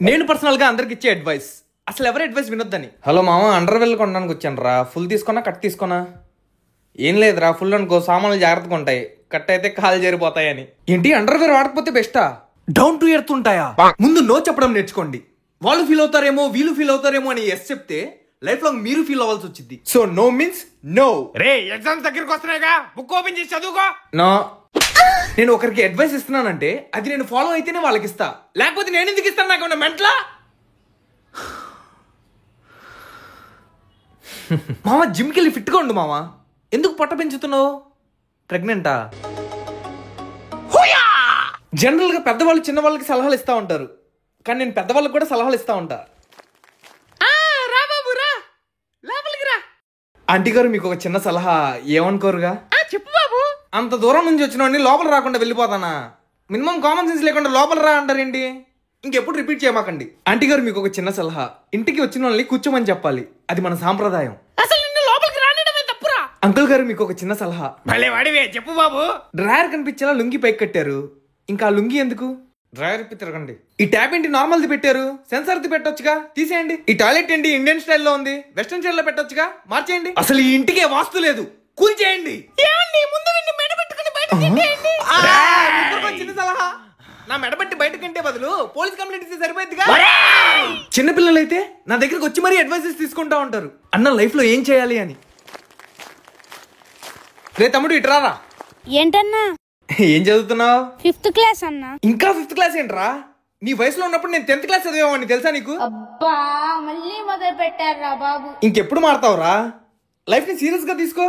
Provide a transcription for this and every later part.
నేను పర్సనల్ గా అందరికి ఇచ్చే అడ్వైస్, అసలు ఎవరి అడ్వైస్ వినొద్దని. హలో మామ, అండర్వేర్ కొనడానికి వచ్చాను రా. ఫుల్ తీసుకున్నా కట్ తీసుకున్నా? ఏం లేదురా, ఫుల్ అనుకో సామాన్లు జాగ్రత్తగా ఉంటాయి, కట్ అయితే కాలు చేరిపోతాయని. ఏంటి అండర్వేర్ వాడకపోతే బెస్టా? డౌన్ టు ఎర్త్ ఉంటాయా? ముందు నో చెప్పడం నేర్చుకోండి. వాళ్ళు ఫీల్ అవుతారేమో, వీళ్ళు ఫీల్ అవుతారేమో అని ఎస్ చెప్తే లైఫ్ లాంగ్ మీరు ఫీల్ అవ్వాల్సి వచ్చింది. So no means no. రే ఎగ్జామ్స్ దగ్గరికి వస్తున్నాయిగా, బుక్ ఓపెన్ చేసి చదువుకో. నో, నేను ఒకరికి అడ్వైస్ ఇస్తున్నానంటే అది నేను ఫాలో అయితేనే వాళ్ళకి ఇస్తా, లేకపోతే నేను ఎందుకు ఇస్తాను? నాకు మెంట్లా? మామ జిమ్కి వెళ్ళి ఫిట్గా ఉండు మామ. ఎందుకు పొట్ట పెంచుతున్నావు? ప్రెగ్నెంటా? జనరల్ గా పెద్దవాళ్ళు చిన్న వాళ్ళకి సలహాలు ఇస్తా ఉంటారు, కానీ నేను పెద్దవాళ్ళకి కూడా సలహాలు ఇస్తా ఉంటా. ఆంటీ గారు మీకు ఒక చిన్న సలహా, ఏమనుకోరుగా? చెప్పు బాబు. అంత దూరం నుంచి వచ్చిన లోపల రాకుండా వెళ్ళిపోతానా? మినిమం కామన్ సెన్స్ లేకుండా లోపల రా అంటారేంటి? ఇంకెప్పుడు రిపీట్ చేయమాకండి. ఆంటీ గారు మీకు ఒక చిన్న సలహా, ఇంటికి వచ్చిన వాళ్ళని కూర్చోమని చెప్పాలి, అది మన సాంప్రదాయం. అసలు నిన్ను లోపలికి రానిడమే తప్పురా. అంకుల్ గారు మీకు ఒక చిన్న సలహా. భలే వాడివే, చెప్పు బాబు. డ్రాయర్ కనిపించేలా లుంగి పైకి కట్టారు, ఇంకా లుంగి ఎందుకు? డ్రాయర్ ఇప్పి తిరగండి. ఈ ట్యాప్ ఏంటి నార్మల్ది పెట్టారు, సెన్సార్ది పెట్టొచ్చుగా, తీసేయండి. ఈ టాయిలెట్ ఏంటి ఇండియన్ స్టైల్లో ఉంది, వెస్టర్న్ స్టైల్లో పెట్టొచ్చుగా, మార్చేయండి. అసలు ఈ ఇంటికే వాస్తు లేదు, కూల్ చేయండి. చిన్న సలహా, నా మెడబట్టి బయటకంటే బదులు పోలీస్ కంప్లైంట్ ఇస్తే సరిపోయిందిగా. చిన్నపిల్లలైతే నా దగ్గరకు వచ్చి మరీ అడ్వైజెస్ తీసుకుంటా ఉంటారు, అన్న లైఫ్ లో ఏం చేయాలి అని. రే తమ్ముడు ఇట్రారా. ఏంటన్నా? ఏం చదువుతున్నావు? 5th క్లాస్ అన్నా. ఇంకా 5th క్లాస్ ఏంట్రా? నీ వయసులో ఉన్నప్పుడు నేను 10th క్లాస్ చదివేవాడిని, తెలుసా నీకు? అబ్బా మళ్ళీ మొదలు పెట్టారా బాబు. ఇంకెప్పుడు మారుతావురా? లైఫ్ ని సీరియస్ గా తీసుకో,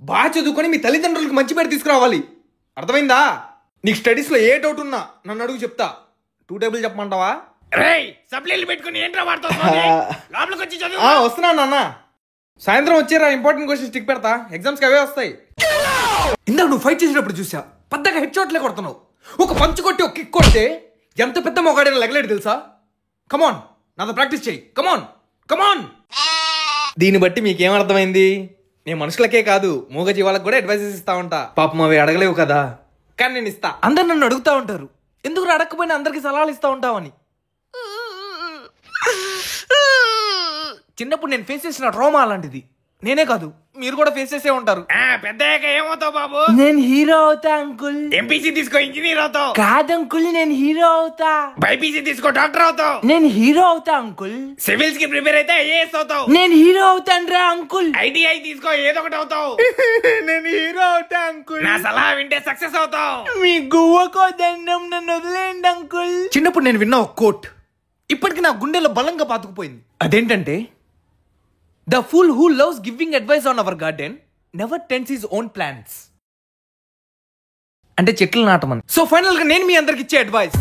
బాగా చదువుకొని మీ తల్లిదండ్రులకు మంచి పేరు తీసుకురావాలి, అర్థమైందా? నీకు స్టడీస్ లో ఏ డౌట్ ఉన్నా నన్ను అడుగు, చెప్తా. 2 టేబుల్ చెప్పమంటావా? రేయ్ సప్లీలు పెట్టుకుని ఏంట్రా వాడతావు? లోపలికి వచ్చి చదువు. వస్తున్నా నాన్న, సాయంత్రం వచ్చేరా, ఇంపార్టెంట్ క్వశ్చన్ స్టిక్ పెడతా, ఎగ్జామ్స్ కి అవే వస్తాయి. ఇందాక నువ్వు ఫైట్ చేసేటప్పుడు చూసా, పెద్దగా హెడ్ షాట్లే కొడుతున్నావు. ఒక పంచ్ కొట్టి ఒక కిక్ కొడితే ఎంత పెద్ద మొగాడైనా లెగలేడు తెలుసా? కమాన్, నాతో ప్రాక్టీస్ చేయి, కమాన్ కమాన్. దీన్ని బట్టి మీకేం అర్థమైంది? నేను మనుషులకే కాదు మూగ జీవాలకు కూడా అడ్వైజెస్ ఇస్తా ఉంటా. పాపం అవి అడగలేవు కదా, కానీ నేను ఇస్తా. అందరు నన్ను అడుగుతా ఉంటారు, ఎందుకు అడగకపోయినా అందరికి సలహాలు ఇస్తా ఉంటావని. చిన్నప్పుడు నేను ఫేస్ చేసిన ట్రామా అలాంటిది. నేనే కాదు మీరు కూడా ఫేస్ చేసే ఉంటారు. పెద్దయ్యాక ఏమవుతావు బాబు? నేను హీరో అవుతా అంకుల్. ఎంపీసీ తీసుకో, ఇంజనీర్ అవుతావు. కాదు అంకుల్, నేను హీరో అవుతా. బైపీసీ తీసుకో, డాక్టర్ అవుతావు. నేను హీరో అవుతా అంకుల్. సివిల్స్ కి ప్రిపేర్ అయితే ఐఏఎస్ అవుతావు. నేను హీరో అవుతాను అంకుల్. ఐటీఐ తీసుకో, ఏదో ఒకటి అవుతావు. నేను హీరో అవుతా అంకుల్. నా సలహా వింటే సక్సెస్ అవుతావు. మీ గువ్వకో దండం, నన్ను వదిలేయండి అంకుల్. చిన్నప్పుడు నేను విన్న ఒక కోట్ ఇప్పటికి నా గుండెలో బలంగా పాతుకుపోయింది. అదేంటంటే, the fool who loves giving advice on our garden never tends his own plants. అంటే చెట్లు నాటమని. సో ఫైనల్ గా నేను మీ అందరికి ఇచ్చే అడ్వైస్,